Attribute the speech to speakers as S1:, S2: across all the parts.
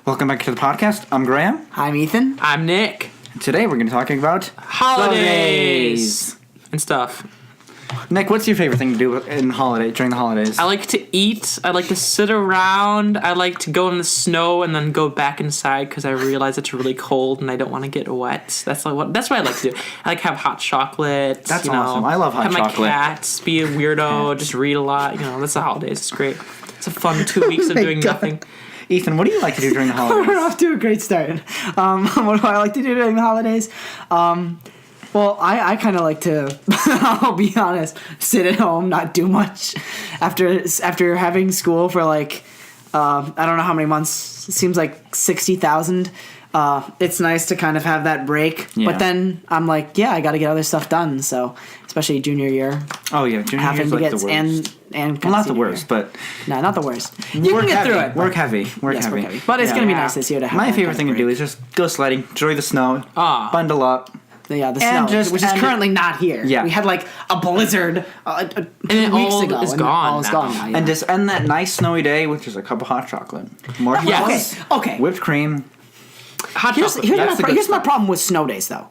S1: Welcome back to the podcast. I'm Graham.
S2: I'm Ethan.
S3: I'm Nick.
S1: Today we're going to be talking about
S3: Holidays and stuff.
S1: Nick, what's your favorite thing to do during the holidays?
S3: I like to eat. I like to sit around. I like to go in the snow and then go back inside because I realize it's really cold and I don't want to get wet. That's what I like to do. I like to have hot chocolate.
S1: That's awesome. I love hot chocolate.
S3: Have my cats, be a weirdo, just read a lot. That's the holidays. It's great. It's a fun 2 weeks of doing nothing.
S1: Ethan, what do you like to do during the holidays?
S2: We're off to a great start. What do I like to do during the holidays? Well, I kind of like to, I'll be honest, sit at home, not do much. After having school for I don't know how many months, it seems like 60,000. It's nice to kind of have that break. Yeah. But then I'm like, yeah, I got to get other stuff done. So, especially junior year.
S1: Oh, yeah, junior year is like the worst.
S2: And
S1: well, not the worst, but...
S2: No, not the worst. You can get through it.
S1: Work heavy. Work heavy.
S2: But it's going to be nice this year to have
S1: my favorite thing to do is just go sledding, enjoy the snow, bundle up.
S2: Yeah, the snow, which is currently not here.
S1: Yeah.
S2: We had a blizzard 2 weeks ago.
S3: It's gone.
S2: All is gone now. Yeah.
S1: And just end that nice snowy day with just a cup of hot chocolate. More
S2: Okay.
S1: Whipped cream.
S3: Hot chocolate.
S2: Here's my problem with snow days, though,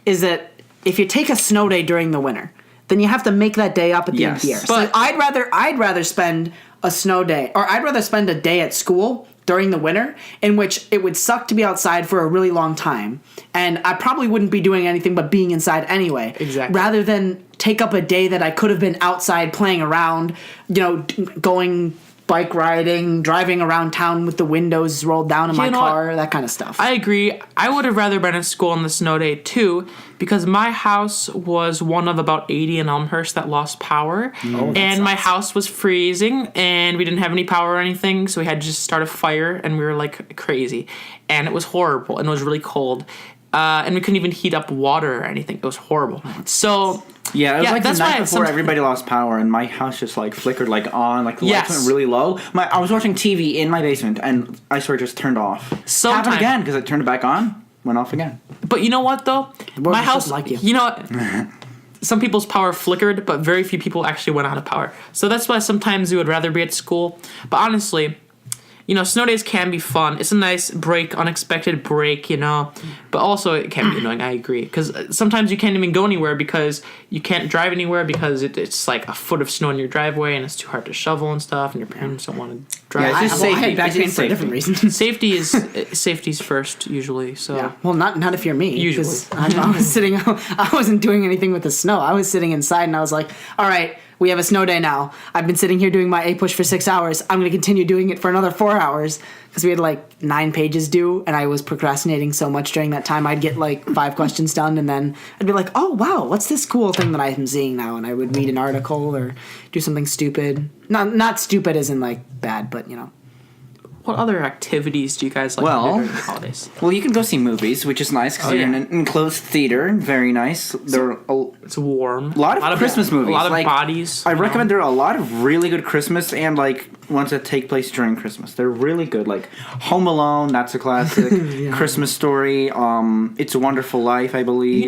S2: is that if you take a snow day during the winter, then you have to make that day up at the end of the year.
S3: But
S2: so I'd rather spend a snow day, or I'd rather spend a day at school during the winter in which it would suck to be outside for a really long time, and I probably wouldn't be doing anything but being inside anyway.
S3: Exactly.
S2: Rather than take up a day that I could have been outside playing around, going bike riding, driving around town with the windows rolled down in my car, that kind of stuff.
S3: I agree. I would have rather been at school on the snow day too, because my house was one of about 80 in Elmhurst that lost power, and my house was freezing, and we didn't have any power or anything, so we had to just start a fire, and we were like crazy, and it was horrible, and it was really cold, and we couldn't even heat up water or anything. It was horrible. So...
S1: Yeah, it was the night before everybody lost power, and my house just flickered on, the lights went really low. I was watching TV in my basement, and I swear it just turned off. Happened again because I turned it back on, went off again.
S3: But you know what though, my house, you know what? Some people's power flickered, but very few people actually went out of power. So that's why sometimes we would rather be at school. But honestly, snow days can be fun. It's a nice break, unexpected break, But also it can be annoying, I agree. Because sometimes you can't even go anywhere because you can't drive anywhere because it's like a foot of snow in your driveway and it's too hard to shovel and stuff and your parents don't want to drive.
S1: Yeah, it's just safety.
S2: I had back pain for a different reason.
S3: Safety's first, usually. So.
S2: Yeah. Well, not if you're me.
S3: Usually.
S2: I wasn't doing anything with the snow. I was sitting inside and I was like, all right, we have a snow day now. I've been sitting here doing my A-push for 6 hours. I'm going to continue doing it for another 4 hours because we had 9 pages due, and I was procrastinating so much during that time. I'd get 5 questions done, and then I'd be like, oh, wow, what's this cool thing that I'm seeing now? And I would read an article or do something stupid. Not stupid as in bad, but,
S3: What other activities do you guys like to do during the holidays?
S1: Well, you can go see movies, which is nice because you're in an enclosed theater. Very nice.
S3: It's warm.
S1: A lot of Christmas movies.
S3: A lot of bodies.
S1: I recommend there are a lot of really good Christmas and ones that take place during Christmas. They're really good. Home Alone, that's a classic. Christmas Story. It's a Wonderful Life, I believe.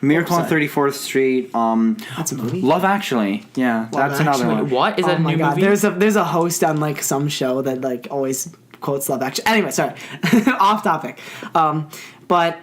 S1: Miracle on 34th Street.
S2: That's a movie.
S1: Love Actually. Yeah, that's another one.
S3: What is that a new movie?
S2: There's a host on some show that always quotes Love Actually. Anyway, sorry, off topic. But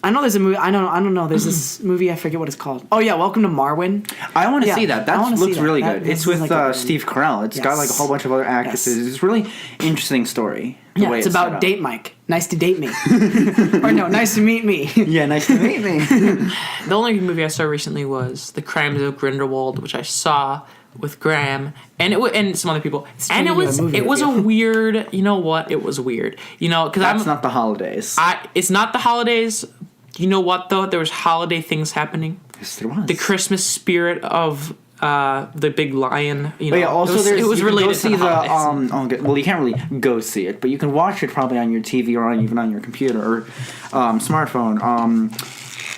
S2: I know there's a movie. I don't know. There's this movie. I forget what it's called. Oh yeah, Welcome to Marwin.
S1: I want to see that. That looks really good. It's with Steve Carell. It's got a whole bunch of other actresses. Yes. It's a really interesting story.
S2: Yeah, it's about Date Mike. Nice to date me. Or no, nice to meet me.
S1: Yeah, nice to meet me.
S3: The only movie I saw recently was The Crimes of Grindelwald, which I saw with Graham and some other people, and it was a weird. You know what? It was weird. Because
S1: that's not the holidays.
S3: It's not the holidays. You know what though? There was holiday things happening.
S1: Yes, there was.
S3: The Christmas spirit of the big lion.
S1: Also
S3: it was related to the
S1: holidays. Well, you can't really go see it, but you can watch it probably on your TV or even on your computer or smartphone.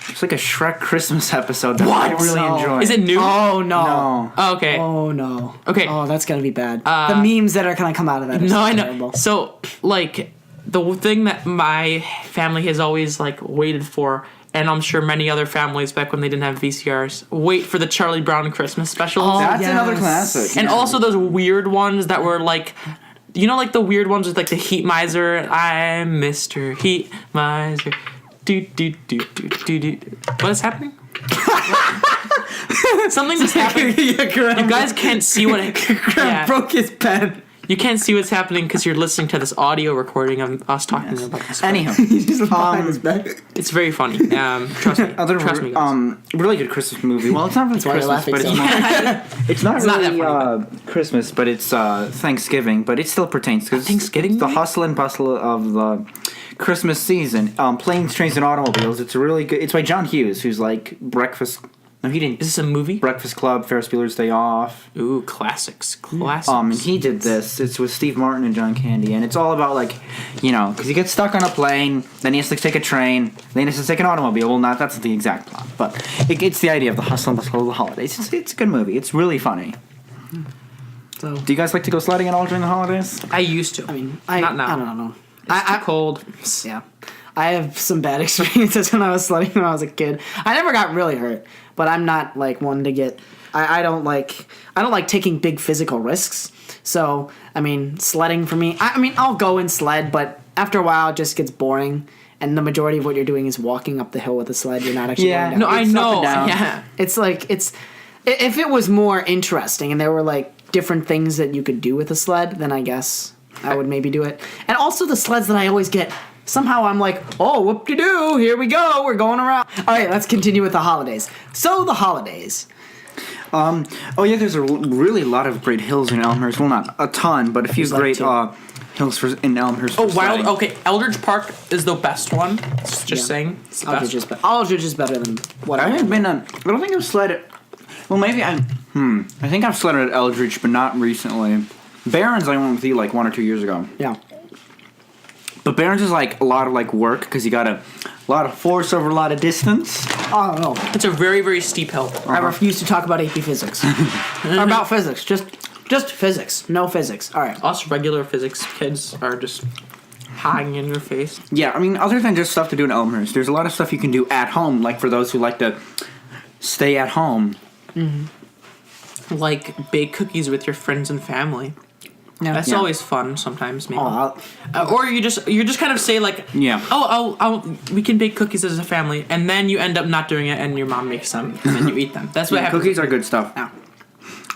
S1: It's like a Shrek Christmas episode that I really enjoy.
S3: Is it new?
S2: Oh, no.
S3: Oh, okay.
S2: Oh, no.
S3: Okay.
S2: Oh, that's going to be bad. The memes that are going to come out of that are
S3: I know.
S2: terrible.
S3: So, the thing that my family has always, waited for, and I'm sure many other families back when they didn't have VCRs, wait for the Charlie Brown Christmas specials.
S1: Oh, that's another classic.
S3: And also those weird ones that were, You know, like the weird ones with like the Heat Miser. I'm Mr. Heat Miser. Do do do do do do. What is happening? Something is happening. You guys can't see what
S2: Graham broke his pen.
S3: You can't see what's happening because you're listening to this audio recording of us talking about this.
S1: Anyhow,
S2: He's just behind his back.
S3: It's very funny. Trust me. Trust me. Guys.
S1: Really good Christmas movie. Well, it's not really Christmas, but it's not really Christmas, but it's Thanksgiving. But it still pertains because
S3: Thanksgiving.
S1: The hustle and bustle of the Christmas season. Planes, Trains, and Automobiles. It's a really good. It's by John Hughes, who's like Breakfast. No, he didn't.
S3: Is this a movie?
S1: Breakfast Club, Ferris Bueller's Day Off.
S3: Ooh, classics.
S1: And he did this. It's with Steve Martin and John Candy, and it's all about like, because he gets stuck on a plane, then he has to take a train, then he has to take an automobile. Well, that's the exact plot, but it's the idea of the hustle and bustle of the holidays. It's a good movie. It's really funny.
S2: So,
S1: do you guys like to go sledding at all during the holidays?
S3: I used to.
S2: I mean,
S3: not now.
S2: I don't know.
S3: It's too cold.
S2: Yeah. I have some bad experiences when I was sledding when I was a kid. I never got really hurt, but I'm not like one to get. I don't like taking big physical risks. So I mean, sledding for me. I mean, I'll go and sled, but after a while, it just gets boring. And the majority of what you're doing is walking up the hill with a sled. You're not actually going down.
S3: No, I know. Yeah,
S2: it's like if it was more interesting and there were like different things that you could do with a sled, then I guess I would maybe do it. And also the sleds that I always get. Somehow I'm like, oh, whoop-de-doo, here we go, we're going around. All right, let's continue with the holidays. So, the holidays.
S1: There's a really lot of great hills in Elmhurst. Well, not a ton, but a few great hills in Elmhurst.
S3: Eldridge Park is the best one. Just saying. It's the best.
S2: Aldridge is better than what
S1: I don't think I've sledded. Well, maybe I think I've sledded at Eldridge, but not recently. Barron's I went with you like 1 or 2 years ago.
S2: Yeah.
S1: But Barron's is like a lot of like work because you got a lot of force over a lot of distance.
S2: I don't know.
S3: It's a very, very steep hill.
S2: I refuse to talk about AP physics. Or about physics. Just physics. No physics. All right.
S3: Us regular physics kids are just hanging in your face.
S1: Yeah, I mean, other than just stuff to do in Elmhurst, there's a lot of stuff you can do at home, like for those who like to stay at home.
S3: Mm-hmm. Like bake cookies with your friends and family. Yeah. That's always fun sometimes, maybe. Or you just kind of say like, we can bake cookies as a family, and then you end up not doing it, and your mom makes them, and then you eat them. That's what happens.
S1: Cookies are good stuff.
S2: Yeah.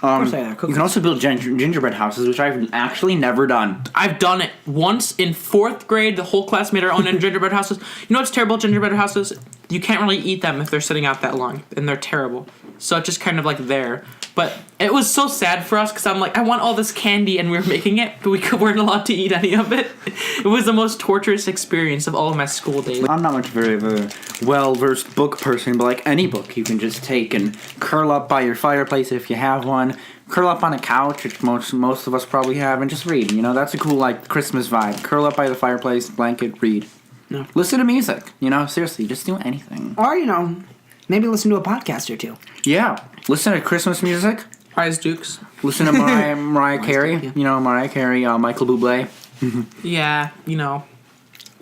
S1: You can also build gingerbread houses, which I've actually never done.
S3: I've done it once in 4th grade. The whole class made our own gingerbread houses. You know what's terrible about gingerbread houses? You can't really eat them if they're sitting out that long, and they're terrible. So it's just kind of like there. But it was so sad for us because I'm like, I want all this candy, and we were making it, but we weren't allowed to eat any of it. It was the most torturous experience of all of my school days.
S1: I'm not much very of a well-versed book person, but like any book you can just take and curl up by your fireplace if you have one, curl up on a couch, which most of us probably have, and just read. That's a cool like Christmas vibe. Curl up by the fireplace, blanket, read. No. Listen to music. Seriously, just do anything.
S2: Or maybe listen to a podcast or two.
S1: Yeah. Listen to Christmas music.
S3: Prize Dukes.
S1: Listen to Mariah Carey. Mariah Carey, Michael Bublé.
S3: Yeah,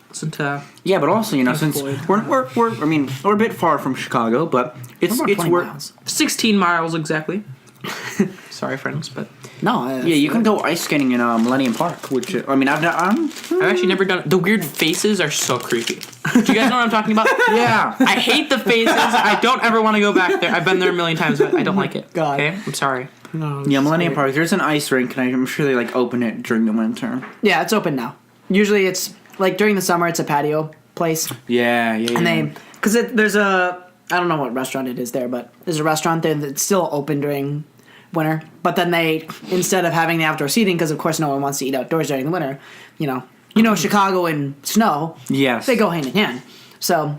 S3: listen to.
S1: Yeah, but also, since we're a bit far from Chicago, but it's
S2: miles.
S3: 16 miles exactly. Sorry, friends, but
S2: no.
S1: You can go ice skating in Millennium Park, which I've
S3: actually never done it. The weird faces are so creepy. Do you guys know what I'm talking about?
S1: Yeah.
S3: I hate the faces. I don't ever want to go back there. I've been there a million times, but I don't like it.
S2: God.
S3: Okay, I'm sorry.
S2: No,
S1: yeah, Millennium Park. There's an ice rink, and I'm sure they open it during the winter.
S2: Yeah, it's open now. Usually, it's during the summer. It's a patio place.
S1: Yeah.
S2: And there's I don't know what restaurant it is there, but there's a restaurant there that's still open during winter. But then they, instead of having the outdoor seating, because of course no one wants to eat outdoors during the winter, Chicago and snow.
S1: Yes.
S2: They go hand in hand. So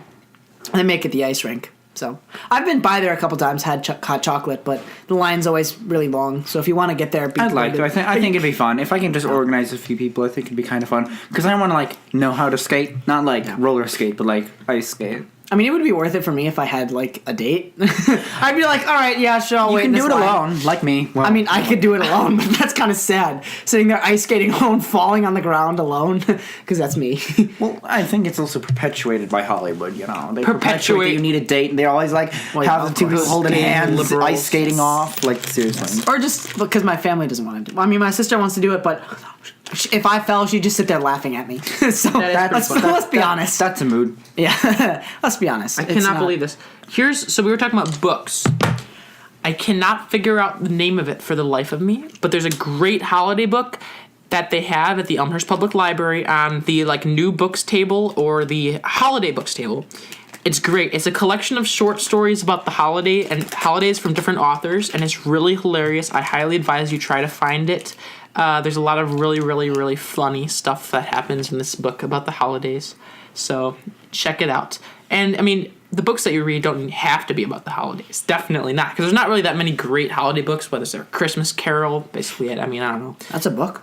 S2: they make it the ice rink. So I've been by there a couple times, had hot chocolate, but the line's always really long. So if you want to get there,
S1: I'd like to. I think it'd be fun if I can just organize a few people. I think it'd be kind of fun because I want to know how to skate, not roller skate, but ice skate.
S2: I mean, it would be worth it for me if I had a date. I'd be like, all right, yeah, sure, I'll wait.
S1: You can do it alone, like me.
S2: Well, I could do it alone, but that's kind of sad. Sitting there ice skating alone, falling on the ground alone, because that's me.
S1: Well, I think it's also perpetuated by Hollywood. They perpetuate that you need a date, and they always have the two people holding hands, liberals. Ice skating off. Seriously.
S2: Or just because my family doesn't want to do it. My sister wants to do it, but If I fell, she'd just sit there laughing at me. So let's be honest.
S1: That's a mood.
S2: Yeah, let's be honest.
S3: I cannot believe this. So we were talking about books. I cannot figure out the name of it for the life of me, but there's a great holiday book that they have at the Elmhurst Public Library on the new books table or the holiday books table. It's great. It's a collection of short stories about the holidays from different authors, and it's really hilarious. I highly advise you try to find it. There's a lot of really, really, really funny stuff that happens in this book about the holidays. So check it out. And, I mean, the books that you read don't have to be about the holidays. Definitely not. Because there's not really that many great holiday books, whether it's a Christmas Carol, basically it. I mean, I don't know.
S2: That's a book?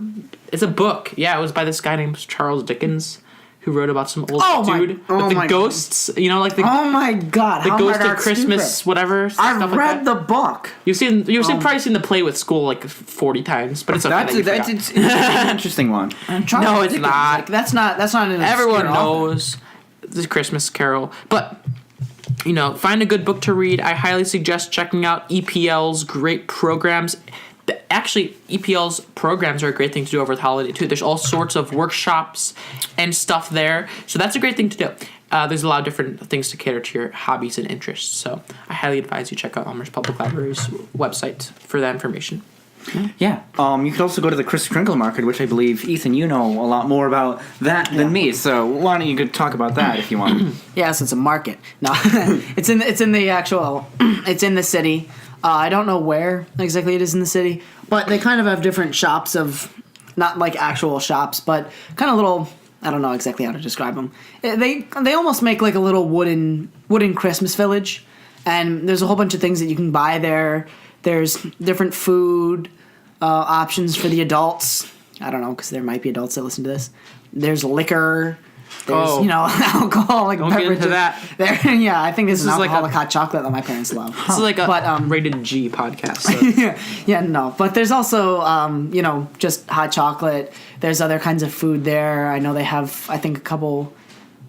S3: It's a book. Yeah, it was by this guy named Charles Dickens, who wrote about some old dude with the ghosts.
S2: God. Oh my God!
S3: The Ghost of Christmas, stupid. Whatever.
S2: I've read the book.
S3: You've probably seen the play with school 40 times, but it's okay.
S1: It's an interesting one.
S3: No, it's not.
S2: That's not an
S3: Everyone knows the Christmas Carol, but find a good book to read. I highly suggest checking out EPL's great programs. Actually, EPL's programs are a great thing to do over the holiday, too. There's all sorts of workshops and stuff there. So that's a great thing to do. There's a lot of different things to cater to your hobbies and interests. So I highly advise you check out Elmhurst Public Library's website for that information.
S1: Yeah. You could also go to the Kris Kringle Market, which I believe, Ethan, you know a lot more about that than me. So why don't you talk about that if you want?
S2: Yes, it's a market. No, it's in the city. I don't know where exactly it is in the city, but they kind of have different shops of, not like actual shops, but kind of little, I don't know exactly how to describe them. They almost make like a little wooden Christmas village, and there's a whole bunch of things that you can buy there. There's different food options for the adults. I don't know, because there might be adults that listen to this. There's liquor. There's, alcoholic
S3: don't
S2: beverages.
S3: Get into that.
S2: Yeah, I think this is alcoholic hot chocolate that my parents love.
S3: This is like a rated G podcast. So.
S2: No. But there's also, just hot chocolate. There's other kinds of food there. I know they have, I think, a couple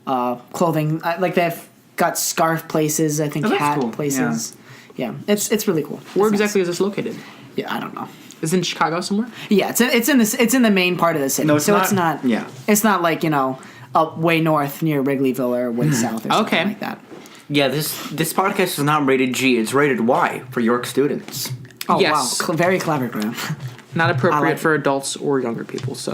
S2: clothing. They've got scarf places, I think, hat places. Yeah, it's really cool.
S3: Where exactly is this located?
S2: Yeah, I don't know.
S3: Is it in Chicago somewhere?
S2: Yeah, it's in the main part of the city.
S1: No,
S2: it's not.
S1: Yeah.
S2: It's not like, up way north near Wrigleyville or way south or something like that.
S1: Yeah, this podcast is not rated G. It's rated Y for York students.
S2: Oh, yes. Wow. Very clever, Graham.
S3: Not appropriate for adults or younger people, so...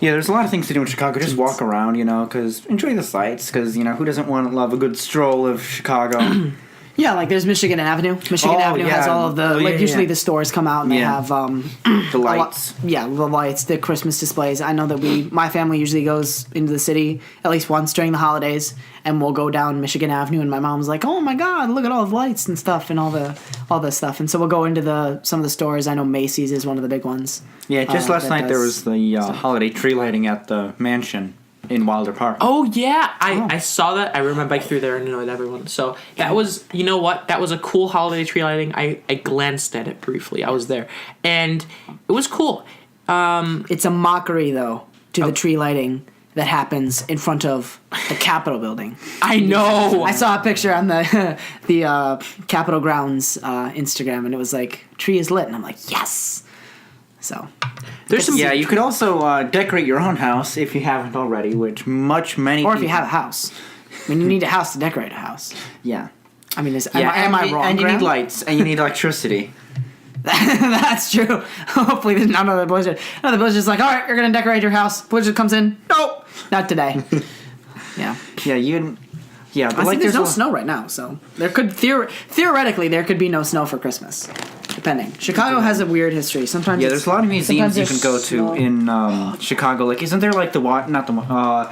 S1: Yeah, there's a lot of things to do in Chicago. Just walk around, because enjoy the sights, because, who doesn't want to love a good stroll of Chicago?
S2: Yeah, there's Michigan Avenue. Michigan Avenue has all of the, usually the stores come out and they have...
S1: the lights.
S2: The lights, the Christmas displays. I know that my family usually goes into the city at least once during the holidays, and we'll go down Michigan Avenue, and my mom's like, oh my God, look at all the lights and stuff and all the stuff. And so we'll go into some of the stores. I know Macy's is one of the big ones.
S1: Yeah, just last night there was the holiday tree lighting at the mansion in Wilder Park.
S3: Oh, yeah. I saw that. I rode my bike through there and annoyed everyone. So that was, you know what? That was a cool holiday tree lighting. I glanced at it briefly. I was there. And it was cool.
S2: It's a mockery, though, to the tree lighting that happens in front of the Capitol building.
S3: I know.
S2: I saw a picture on the Capitol grounds Instagram, and it was like, tree is lit. And I'm like, yes. So...
S1: you could also decorate your own house if you haven't already, which many
S2: or if you have a house. I mean, you need a house to decorate a house.
S1: Yeah.
S2: I mean, am I wrong?
S1: And you need lights, and you need electricity.
S2: That's true. Hopefully, none of the boys are. None of the boys are just like, all right, you're gonna decorate your house. Boys just comes in. Nope, not today. Yeah.
S1: Yeah, but
S2: there's no snow right now, so there could theoretically there could be no snow for Christmas. Depending. Chicago has a weird history. Sometimes
S1: there's a lot of museums you can go to in Chicago. Isn't there there's the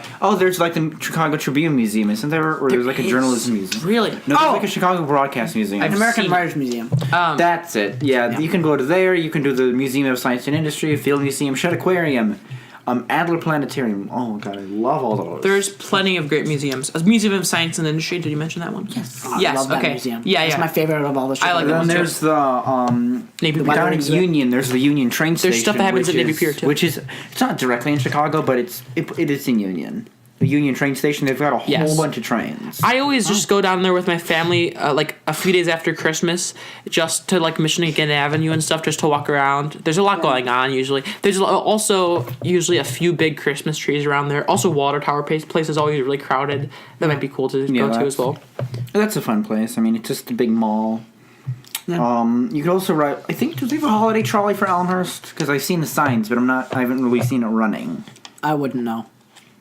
S1: Chicago Tribune Museum, isn't there? Or there's a journalism museum.
S3: Really?
S1: No, there's a Chicago Broadcast Museum.
S2: American Writers Museum.
S1: That's it. Yeah, you can go to there. You can do the Museum of Science and Industry, Field Museum, Shedd Aquarium. Adler Planetarium. Oh, God, I love all those.
S3: There's plenty of great museums. Museum of Science and Industry. Did you mention that one?
S2: Yes.
S3: Yes.
S2: I love that museum.
S3: Yeah,
S2: it's my favorite of all the.
S3: I like that one too.
S1: There's down in Union. There's the Union train station.
S3: There's stuff that happens at Navy Pier too.
S1: Which is it's not directly in Chicago, but it is in Union. the Union train station. They've got a
S3: Yes.
S1: whole bunch of trains.
S3: I always just go down there with my family, like a few days after Christmas, just to like Michigan Avenue and stuff, just to walk around. There's a lot going on usually. There's also usually a few big Christmas trees around there. Also, Water Tower place is always really crowded. That might be cool to go to as well.
S1: That's a fun place. I mean, it's just a big mall.
S2: Yeah.
S1: You could also ride. I think do they have a holiday trolley for Elmhurst? Because I've seen the signs, but I haven't really seen it running.
S2: I wouldn't know.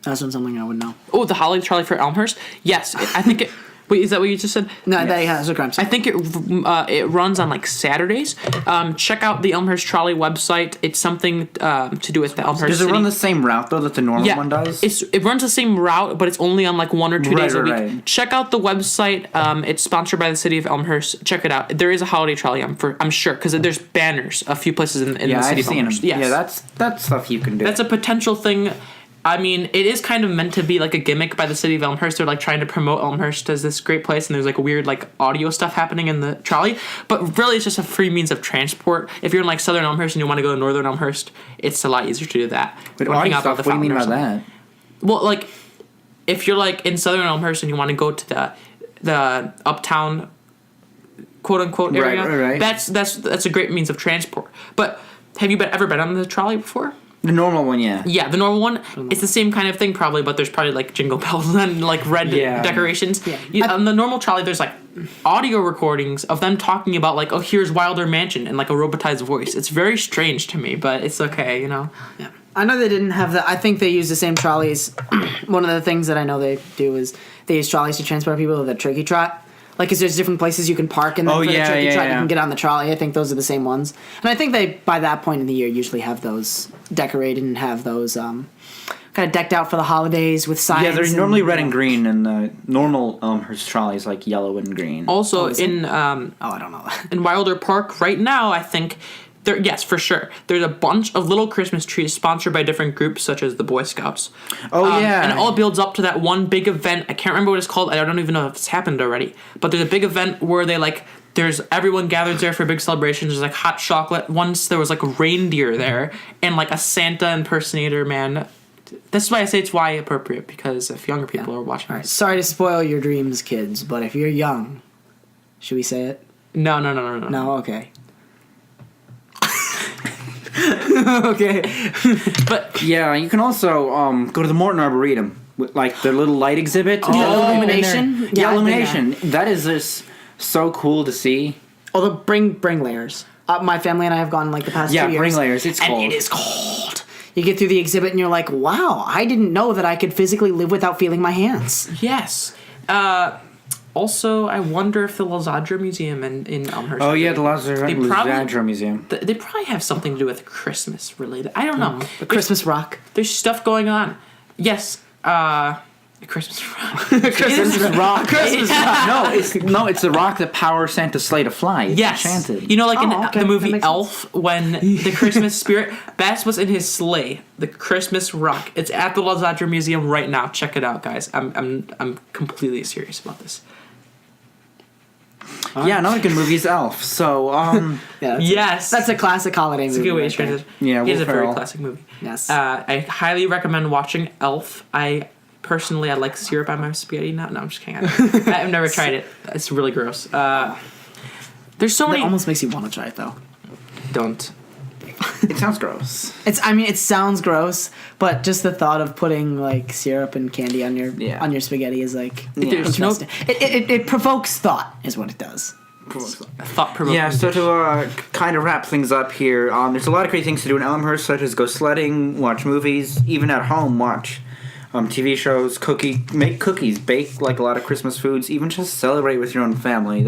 S2: That's something I would know.
S3: Oh, the holiday trolley for Elmhurst? Yes, I think it. Wait, is that what you just said?
S2: No, that's what I'm saying.
S3: I think it runs on like Saturdays. Check out the Elmhurst Trolley website. It's something to do with the Elmhurst
S1: Does it
S3: City.
S1: run the same route though that the normal one does?
S3: It runs the same route, but it's only on like 1 or 2 days a week.
S1: Right.
S3: Check out the website. It's sponsored by the city of Elmhurst. Check it out. There is a holiday trolley. I'm sure because there's banners a few places in the city
S1: I've
S3: of
S1: seen them.
S3: Elmhurst. Yes.
S1: Yeah, that's stuff you can do.
S3: That's a potential thing. I mean, it is kind of meant to be like a gimmick by the city of Elmhurst. They're like trying to promote Elmhurst as this great place, and there's like weird like audio stuff happening in the trolley. But really, it's just a free means of transport. If you're in like southern Elmhurst and you want to go to northern Elmhurst, it's a lot easier to do that.
S1: But audio stuff, what do you mean by that?
S3: Well, like if you're like in southern Elmhurst and you want to go to the uptown quote unquote area,
S1: right.
S3: that's a great means of transport. But have you ever been on the trolley before?
S1: The normal one, yeah.
S3: Yeah, the normal one, it's the same kind of thing probably, but there's probably like jingle bells and like red decorations.
S2: Yeah.
S3: On the normal trolley, there's like audio recordings of them talking about like, oh, here's Wilder Mansion in like a robotized voice. It's very strange to me, but it's okay, you know?
S2: Yeah. I know they didn't have that. I think they use the same trolleys. One of the things that I know they do is they use trolleys to transport people to the turkey trot. Like, because there's different places you can park, and then for the turkey trot, you can get on the trolley. I think those are the same ones. And I think they, by that point in the year, usually have those decorated and have those kind of decked out for the holidays with signs.
S1: Yeah, they're normally red and green, and the normal Elmhurst trolley is like yellow and green.
S3: Also,
S2: I don't know that.
S3: in Wilder Park right now, I think yes, for sure. There's a bunch of little Christmas trees sponsored by different groups, such as the Boy Scouts. And it all builds up to that one big event. I can't remember what it's called. I don't even know if it's happened already. But there's a big event where they there's everyone gathers there for a big celebration. There's like hot chocolate. Once there was like a reindeer there and like a Santa impersonator man. That's why I say it's Y appropriate, because if younger people are watching.
S2: All right, sorry to spoil your dreams, kids, but if you're young, should we say it?
S3: No.
S2: No, okay. Okay.
S3: But
S1: yeah, you can also go to the Morton Arboretum with like the little light exhibit.
S2: Illumination?
S1: Yeah, illumination. That is just so cool to see.
S2: Oh, the bring layers. My family and I have gone like the past 2 years.
S1: Yeah, bring layers. It's cold.
S2: And it is cold. You get through the exhibit and you're like, wow, I didn't know that I could physically live without feeling my hands.
S3: yes. Also, I wonder if the Lazadra Museum in Elmhurst.
S1: Oh yeah, the Lazadra Museum.
S3: They probably have something to do with Christmas related. I don't know.
S2: The Christmas rock.
S3: There's stuff going on. Yes. Christmas rock.
S1: Christmas rock. Christmas rock. No, it's the rock that powers Santa's sleigh to fly. It's
S3: yes.
S1: enchanted.
S3: You know, like in
S2: okay.
S3: the movie
S2: That makes
S3: Elf, when the Christmas spirit, that's what's in his sleigh. The Christmas rock. It's at the Lazadra Museum right now. Check it out, guys. I'm completely serious about this.
S1: Yeah, another good movie is Elf. So,
S2: That's a classic holiday movie.
S3: It's a good way
S2: right
S3: to transition.
S1: Yeah,
S3: it is
S1: Will
S3: a very
S1: Ferrell.
S3: classic movie.
S2: Yes.
S3: I highly recommend watching Elf. I like syrup on my spaghetti. No, I'm just kidding. I've never tried it. It's really gross. There's so many.
S2: It almost makes you want to try it though.
S3: Don't.
S1: It sounds gross.
S2: It sounds gross, but just the thought of putting like syrup and candy on your spaghetti is like interesting. It provokes thought, is what it does.
S3: Thought provoking.
S1: Yeah, so to kind of wrap things up here, there's a lot of great things to do in Elmhurst, such as go sledding, watch movies, even at home watch TV shows, make cookies, bake like a lot of Christmas foods, even just celebrate with your own family.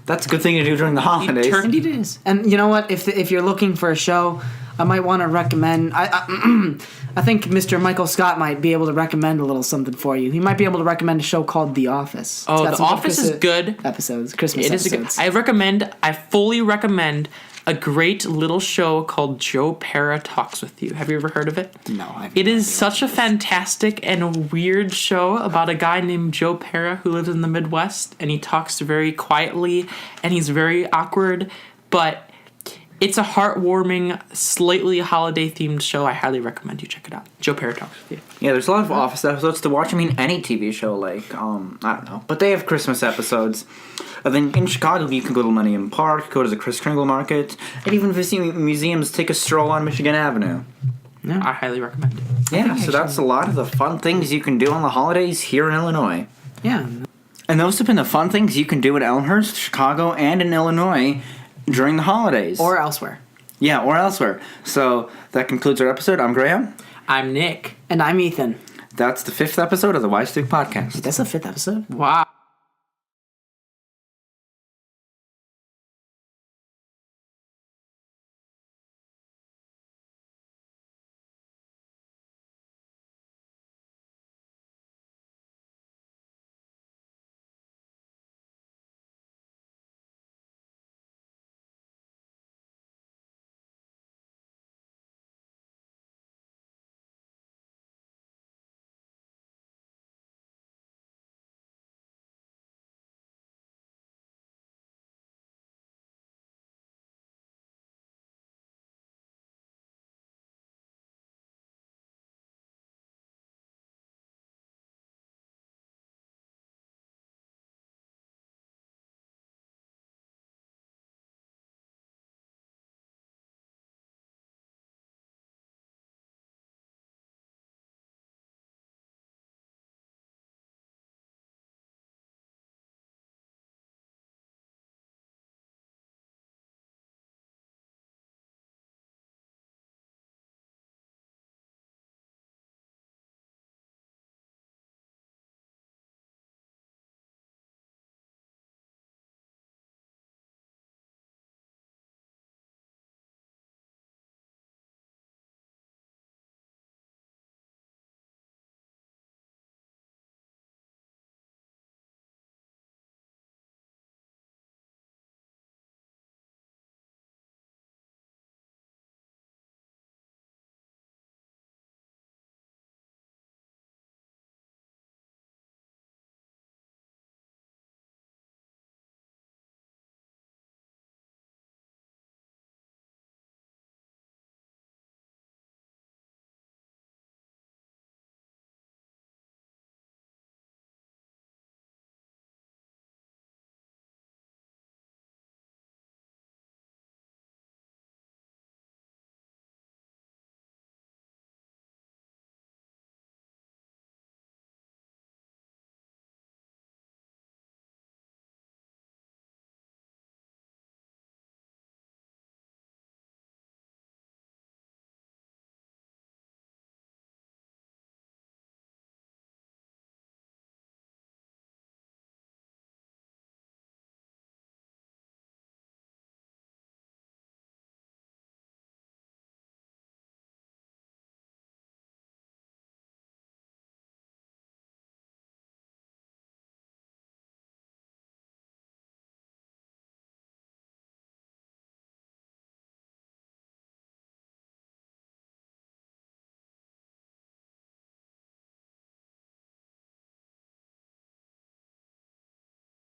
S1: That's a good thing to do during the holidays.
S2: Indeed it is. And you know what? If you're looking for a show, I might want to recommend. I think Mr. Michael Scott might be able to recommend a little something for you. He might be able to recommend a show called The Office.
S3: Oh, The Office is good.
S2: Episodes, Christmas
S3: It is
S2: episodes.
S3: I fully recommend a great little show called Joe Pera Talks with You. Have you ever heard of it?
S2: No,
S3: It is such a fantastic and weird show about a guy named Joe Pera who lives in the Midwest, and he talks very quietly, and he's very awkward, but It's a heartwarming, slightly holiday-themed show. I highly recommend you check it out. Joe Perry talks with you.
S1: Yeah, there's a lot of Office episodes to watch. I mean, any TV show, like, I don't know. But they have Christmas episodes. And then in Chicago, you can go to Millennium Park, go to the Kris Kringle Market, and even visit museums, take a stroll on Michigan Avenue.
S3: Yeah. I highly recommend it.
S1: Yeah, so that's a lot of the fun things you can do on the holidays here in Illinois.
S2: Yeah.
S1: And those have been the fun things you can do in Elmhurst, Chicago, and in Illinois during the holidays.
S2: Or elsewhere.
S1: Yeah, or elsewhere. So that concludes our episode. I'm Graham.
S3: I'm Nick.
S2: And I'm Ethan.
S1: That's the 5th episode of the Wise Duke Podcast.
S2: That's the 5th episode?
S3: Wow.